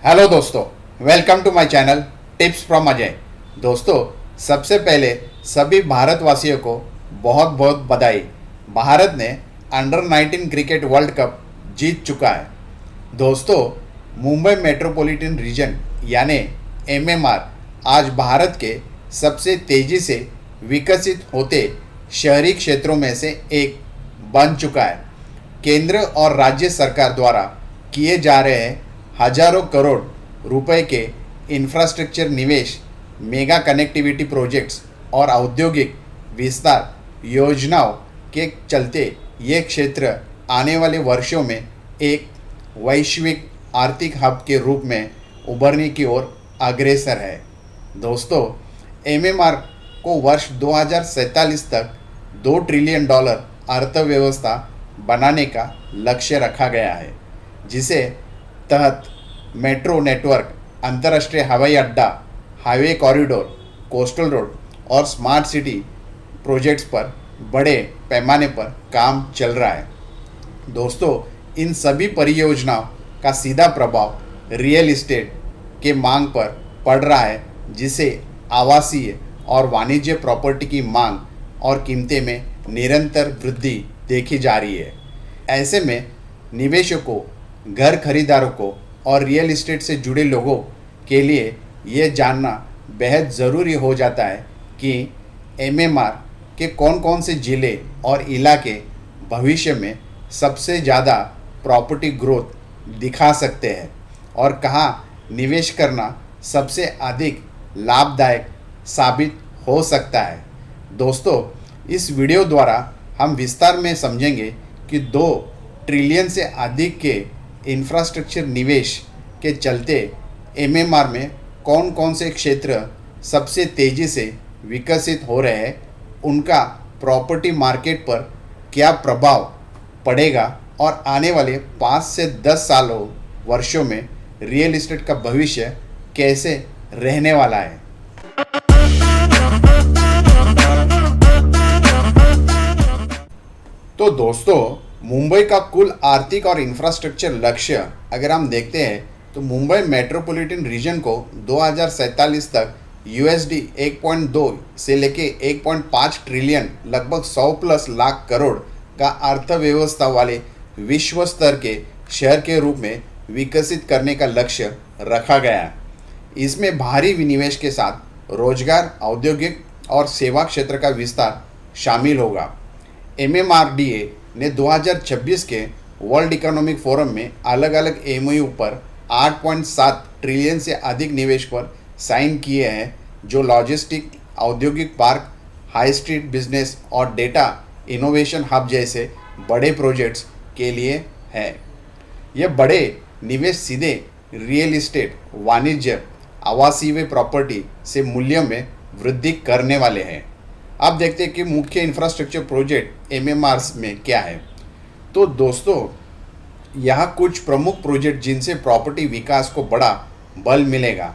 Hello दोस्तों, welcome to my channel tips from Ajay. दोस्तों, सबसे पहले सभी भारतवासियों को बहुत बहुत बधाई। भारत ने अंडर 19 क्रिकेट वर्ल्ड कप जीत चुका है। दोस्तों, मुंबई मेट्रोपॉलिटन रीजन यानी एमएमआर आज भारत के सबसे तेज़ी से विकसित होते शहरी क्षेत्रों में से एक बन चुका है। केंद्र और राज्य सरकार द्वारा किए जा रहे हैं हजारों करोड़ रुपए के इंफ्रास्ट्रक्चर निवेश, मेगा कनेक्टिविटी प्रोजेक्ट्स और औद्योगिक विस्तार योजनाओं के चलते ये क्षेत्र आने वाले वर्षों में एक वैश्विक आर्थिक हब के रूप में उभरने की ओर अग्रसर है। दोस्तों, एमएमआर को वर्ष 2047 तक $2 ट्रिलियन अर्थव्यवस्था बनाने का लक्ष्य रखा गया है, जिसे तहत मेट्रो नेटवर्क, अंतर्राष्ट्रीय हवाई अड्डा, हाईवे कॉरिडोर, कोस्टल रोड और स्मार्ट सिटी प्रोजेक्ट्स पर बड़े पैमाने पर काम चल रहा है। दोस्तों, इन सभी परियोजनाओं का सीधा प्रभाव रियल एस्टेट के मांग पर पड़ रहा है, जिसे आवासीय और वाणिज्य प्रॉपर्टी की मांग और कीमतें में निरंतर वृद्धि देखी जा रही है। ऐसे में निवेशकों, घर खरीदारों को और रियल एस्टेट से जुड़े लोगों के लिए ये जानना बेहद ज़रूरी हो जाता है कि एमएमआर के कौन कौन से ज़िले और इलाके भविष्य में सबसे ज़्यादा प्रॉपर्टी ग्रोथ दिखा सकते हैं और कहाँ निवेश करना सबसे अधिक लाभदायक साबित हो सकता है। दोस्तों, इस वीडियो द्वारा हम विस्तार में समझेंगे कि 2 ट्रिलियन से अधिक के इंफ्रास्ट्रक्चर निवेश के चलते एमएमआर में कौन कौन से क्षेत्र सबसे तेज़ी से विकसित हो रहे हैं, उनका प्रॉपर्टी मार्केट पर क्या प्रभाव पड़ेगा और आने वाले 5 से 10 वर्षों में रियल एस्टेट का भविष्य कैसे रहने वाला है। तो दोस्तों, मुंबई का कुल आर्थिक और इंफ्रास्ट्रक्चर लक्ष्य अगर हम देखते हैं तो मुंबई मेट्रोपॉलिटन रीजन को 2047 तक USD 1.2 से लेके 1.5 ट्रिलियन, लगभग 100+ लाख करोड़ का अर्थव्यवस्था वाले विश्व स्तर के शहर के रूप में विकसित करने का लक्ष्य रखा गया है। इसमें भारी विनिवेश के साथ रोजगार, औद्योगिक और सेवा क्षेत्र का विस्तार शामिल होगा। MMRDA ने 2026 के वर्ल्ड इकोनॉमिक फोरम में अलग अलग MOU पर 8.7 ट्रिलियन से अधिक निवेश पर साइन किए हैं, जो लॉजिस्टिक, औद्योगिक पार्क, हाई स्ट्रीट बिजनेस और डेटा इनोवेशन हब जैसे बड़े प्रोजेक्ट्स के लिए है। ये बड़े निवेश सीधे रियल एस्टेट, वाणिज्य, आवासीय प्रॉपर्टी से मूल्य में वृद्धि करने वाले हैं। अब देखते हैं कि मुख्य इंफ्रास्ट्रक्चर प्रोजेक्ट एमएमआर में क्या है। तो दोस्तों, यहाँ कुछ प्रमुख प्रोजेक्ट जिनसे प्रॉपर्टी विकास को बड़ा बल मिलेगा।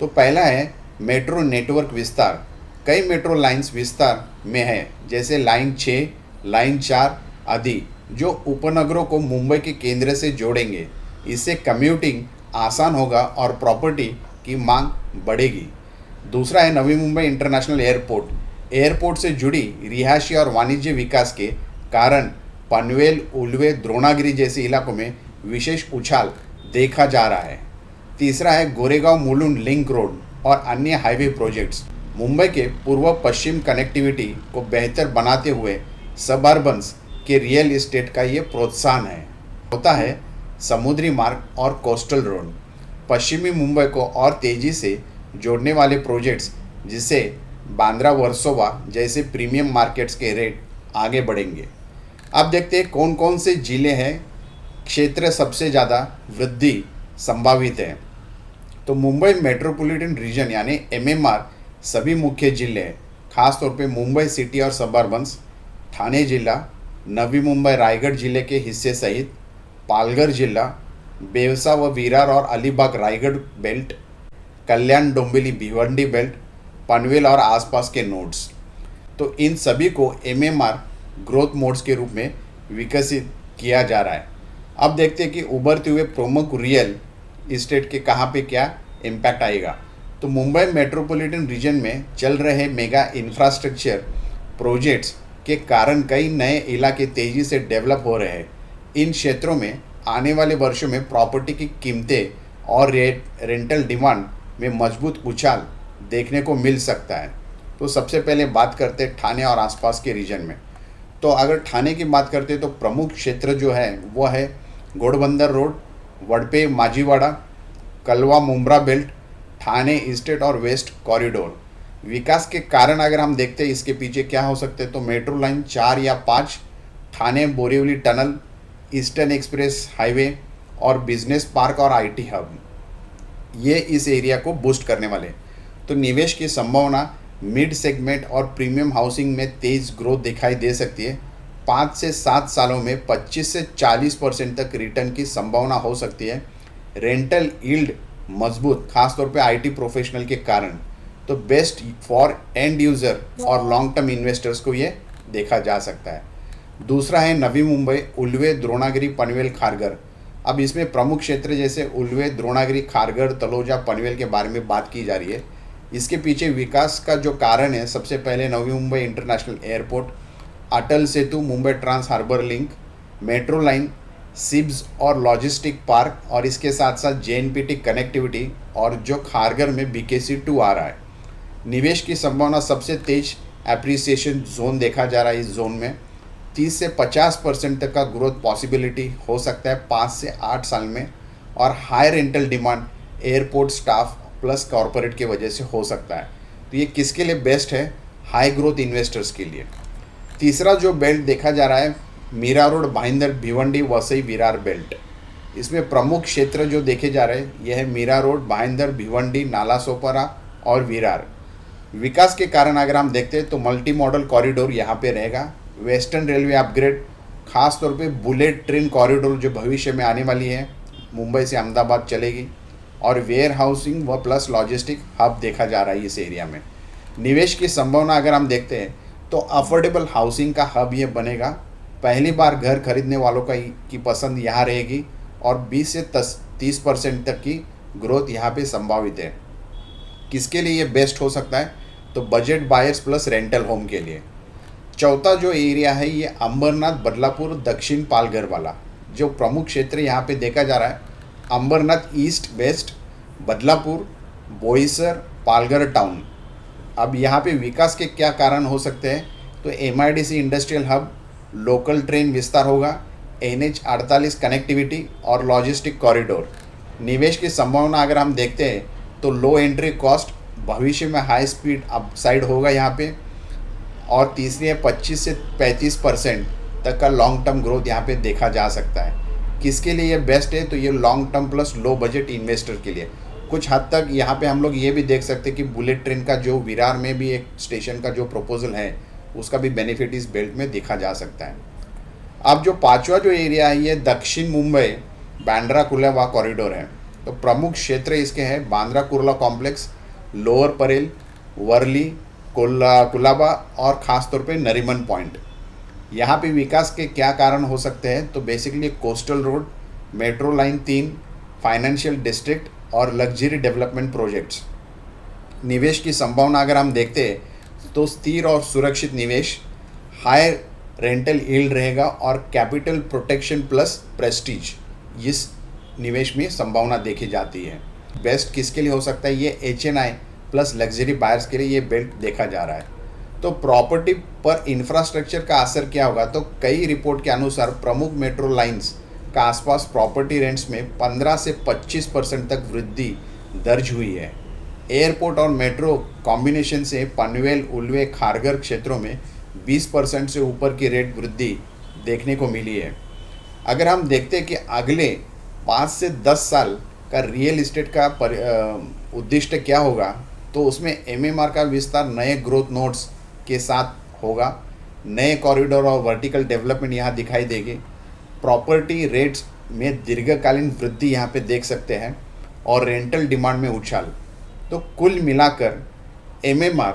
तो पहला है मेट्रो नेटवर्क विस्तार। कई मेट्रो लाइंस विस्तार में है, जैसे लाइन 6, लाइन 4 आदि, जो उपनगरों को मुंबई के केंद्र से जोड़ेंगे। इससे कम्यूटिंग आसान होगा और प्रॉपर्टी की मांग बढ़ेगी। दूसरा है नवी मुंबई इंटरनेशनल एयरपोर्ट। एयरपोर्ट से जुड़ी रिहायशी और वाणिज्य विकास के कारण पनवेल, उल्वे, द्रोणागिरी जैसे इलाकों में विशेष उछाल देखा जा रहा है। तीसरा है गोरेगांव मुलुंड लिंक रोड और अन्य हाईवे प्रोजेक्ट्स। मुंबई के पूर्व पश्चिम कनेक्टिविटी को बेहतर बनाते हुए सबअर्बन्स के रियल एस्टेट का ये प्रोत्साहन है। होता है समुद्री मार्ग और कोस्टल रोड, पश्चिमी मुंबई को और तेज़ी से जोड़ने वाले प्रोजेक्ट्स, जिससे बांद्रा, वर्सोवा जैसे प्रीमियम मार्केट्स के रेट आगे बढ़ेंगे। अब देखते हैं कौन कौन से जिले हैं क्षेत्र सबसे ज़्यादा वृद्धि संभावित है। तो मुंबई मेट्रोपॉलिटन रीजन यानी एमएमआर सभी मुख्य जिले हैं, खासतौर पे मुंबई सिटी और सबअर्बन्स, ठाणे जिला, नवी मुंबई रायगढ़ जिले के हिस्से सहित पालघर जिला, बेवसा व विरार और अलीबाग रायगढ़ बेल्ट, कल्याण डोंबिवली भिवंडी बेल्ट, पनवेल और आसपास के नोड्स। तो इन सभी को एमएमआर ग्रोथ मोड्स के रूप में विकसित किया जा रहा है। अब देखते हैं कि उभरते हुए प्रमुख रियल स्टेट के कहाँ पे क्या इम्पैक्ट आएगा। तो मुंबई मेट्रोपॉलिटन रीजन में चल रहे मेगा इंफ्रास्ट्रक्चर प्रोजेक्ट्स के कारण कई नए इलाके तेज़ी से डेवलप हो रहे हैं। इन क्षेत्रों में आने वाले वर्षों में प्रॉपर्टी की कीमतें और रेंटल डिमांड में मजबूत उछाल देखने को मिल सकता है। तो सबसे पहले बात करते हैं ठाणे और आसपास के रीजन में। तो अगर ठाणे की बात करते हैं तो प्रमुख क्षेत्र जो है वो है घोड़बंदर रोड, वडपे माजीवाड़ा, कलवा मुंब्रा बेल्ट, ठाणे ईस्टेट और वेस्ट कॉरिडोर। विकास के कारण अगर हम देखते हैं इसके पीछे क्या हो सकते हैं तो मेट्रो लाइन 4 या 5, Thane Borivali tunnel, eastern express highway और बिजनेस पार्क और आईटी हब, ये इस एरिया को बूस्ट करने वाले। तो निवेश की संभावना मिड सेगमेंट और प्रीमियम हाउसिंग में तेज़ ग्रोथ दिखाई दे सकती है। 5 से 7 सालों में 25 से 40% तक रिटर्न की संभावना हो सकती है। रेंटल यील्ड मजबूत, खासतौर पे आईटी प्रोफेशनल के कारण। तो बेस्ट फॉर एंड यूज़र और लॉन्ग टर्म इन्वेस्टर्स को ये देखा जा सकता है। दूसरा है नवी मुंबई, उल्वे, द्रोणागिरी, पनवेल, खारघर। अब इसमें प्रमुख क्षेत्र जैसे उल्वे, द्रोणागिरी, खारघर, तलोजा, पनवेल के बारे में बात की जा रही है। इसके पीछे विकास का जो कारण है, सबसे पहले Navi Mumbai international airport, Atal Setu, Mumbai trans harbour link, metro line, सिब्स और लॉजिस्टिक पार्क, और इसके साथ साथ जेएनपीटी कनेक्टिविटी, और जो खारघर में BKC2 आ रहा है। निवेश की संभावना सबसे तेज एप्रिसिएशन जोन देखा जा रहा है। इस जोन में 30 से 50% तक का ग्रोथ पॉसिबिलिटी हो सकता है 5 से 8 साल में, और high rental demand airport staff plus corporate की वजह से हो सकता है। तो ये किसके लिए बेस्ट है? हाई ग्रोथ इन्वेस्टर्स के लिए। तीसरा जो बेल्ट देखा जा रहा है मीरा रोड, भाईंदर, भिवंडी, वसई, विरार बेल्ट। इसमें प्रमुख क्षेत्र जो देखे जा रहे हैं यह है मीरा रोड, भाईंदर, भिवंडी, नालासोपारा और विरार। विकास के कारण अगर हम देखते हैं तो मल्टी मॉडल कॉरिडोर यहाँ पे रहेगा। वेस्टर्न रेलवे अपग्रेड, खास तौर पे बुलेट ट्रेन कॉरिडोर जो भविष्य में आने वाली है, मुंबई से अहमदाबाद चलेगी, और वेयर हाउसिंग व प्लस लॉजिस्टिक हब देखा जा रहा है इस एरिया में। निवेश की संभावना अगर हम देखते हैं तो अफोर्डेबल हाउसिंग का हब ये बनेगा। पहली बार घर खरीदने वालों की पसंद यहाँ रहेगी, और 20 से 30% तक की ग्रोथ यहाँ पे संभावित है। किसके लिए ये बेस्ट हो सकता है? तो budget buyers plus rental home के लिए। चौथा जो एरिया है ये अंबरनाथ, बदलापुर, दक्षिण पालघर वाला जो प्रमुख क्षेत्र यहाँ पे देखा जा रहा है। Ambernath east west, Badlapur, Boisar, Palghar town. अब यहाँ पे विकास के क्या कारण हो सकते हैं? तो MIDC industrial hub, local train विस्तार होगा, NH48 कनेक्टिविटी और लॉजिस्टिक कॉरिडोर। निवेश की संभावना अगर हम देखते हैं तो लो एंट्री कॉस्ट, भविष्य में हाई स्पीड अपसाइड होगा यहाँ पे, और तीसरी है 25 से 35% तक का लॉन्ग टर्म ग्रोथ यहाँ पे देखा जा सकता है। किसके लिए ये बेस्ट है? तो ये long term plus low budget investor के लिए। कुछ हद तक यहाँ पे हम लोग ये भी देख सकते हैं कि बुलेट ट्रेन का जो विरार में भी एक स्टेशन का जो प्रपोजल है उसका भी बेनिफिट इस बेल्ट में देखा जा सकता है। अब जो पांचवा जो एरिया है ये दक्षिण मुंबई, बांद्रा कुर्ला कॉरिडोर है। तो प्रमुख क्षेत्र इसके हैं बांद्रा कुर्ला कॉम्प्लेक्स, लोअर परेल, वर्ली, कुलाबा और ख़ास तौर पे नरीमन पॉइंट। यहाँ पे विकास के क्या कारण हो सकते हैं? तो basically coastal road, metro line 3, financial district और लग्जरी डेवलपमेंट प्रोजेक्ट्स। निवेश की संभावना अगर हम देखते हैं तो स्थिर और सुरक्षित निवेश, हाई रेंटल यील्ड रहेगा और कैपिटल प्रोटेक्शन प्लस प्रेस्टीज, इस निवेश में संभावना देखी जाती है। बेस्ट किसके लिए हो सकता है? ये HNI प्लस लग्जरी बायर्स के लिए ये बेल्ट देखा जा रहा है। तो प्रॉपर्टी पर इंफ्रास्ट्रक्चर का असर क्या होगा? तो कई रिपोर्ट के अनुसार प्रमुख मेट्रो लाइंस का आसपास प्रॉपर्टी रेंट्स में 15 से 25% तक वृद्धि दर्ज हुई है। एयरपोर्ट और मेट्रो कॉम्बिनेशन से पनवेल, उल्वे, खारघर क्षेत्रों में 20% से ऊपर की रेट वृद्धि देखने को मिली है। अगर हम देखते हैं कि अगले 5 से 10 साल का रियल इस्टेट का उद्दिष्ट क्या होगा, तो उसमें MMR का विस्तार नए ग्रोथ नोड्स के साथ होगा। नए कॉरिडोर और वर्टिकल डेवलपमेंट यहाँ दिखाई देगी। प्रॉपर्टी रेट्स में दीर्घकालीन वृद्धि यहाँ पे देख सकते हैं, और रेंटल डिमांड में उछाल। तो कुल मिलाकर MMR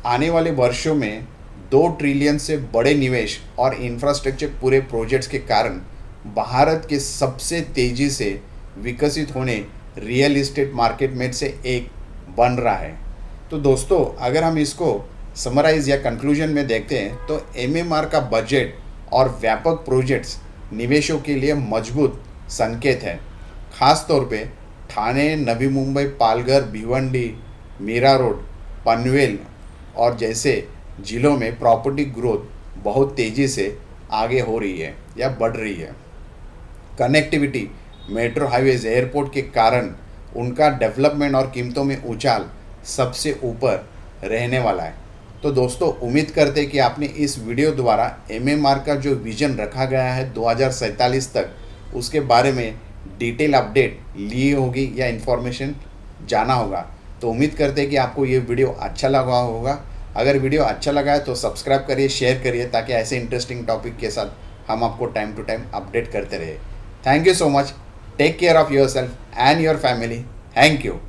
आने वाले वर्षों में 2 ट्रिलियन से बड़े निवेश और इंफ्रास्ट्रक्चर पूरे प्रोजेक्ट्स के कारण भारत के सबसे तेज़ी से विकसित होने रियल इस्टेट मार्केट में से एक बन रहा है। तो दोस्तों, अगर हम इसको समराइज या कंक्लूजन में देखते हैं तो एमएमआर का बजट और व्यापक प्रोजेक्ट्स निवेशों के लिए मजबूत संकेत है। खास तौर पे ठाणे, नवी मुंबई, पालघर, भिवंडी, मीरा रोड, पनवेल और जैसे जिलों में प्रॉपर्टी ग्रोथ बहुत तेज़ी से आगे हो रही है या बढ़ रही है। कनेक्टिविटी, मेट्रो, हाईवेज, एयरपोर्ट के कारण उनका डेवलपमेंट और कीमतों में उछाल सबसे ऊपर रहने वाला है। तो दोस्तों, उम्मीद करते हैं कि आपने इस वीडियो द्वारा एमएमआर का जो विज़न रखा गया है 2047 तक, उसके बारे में डिटेल अपडेट ली होगी या इन्फॉर्मेशन जाना होगा। तो उम्मीद करते हैं कि आपको ये वीडियो अच्छा लगा होगा। अगर वीडियो अच्छा लगा है तो सब्सक्राइब करिए, शेयर करिए, ताकि ऐसे इंटरेस्टिंग टॉपिक के साथ हम आपको टाइम टू टाइम अपडेट करते रहे। Thank you so much. Take care of yourself and your family. Thank you.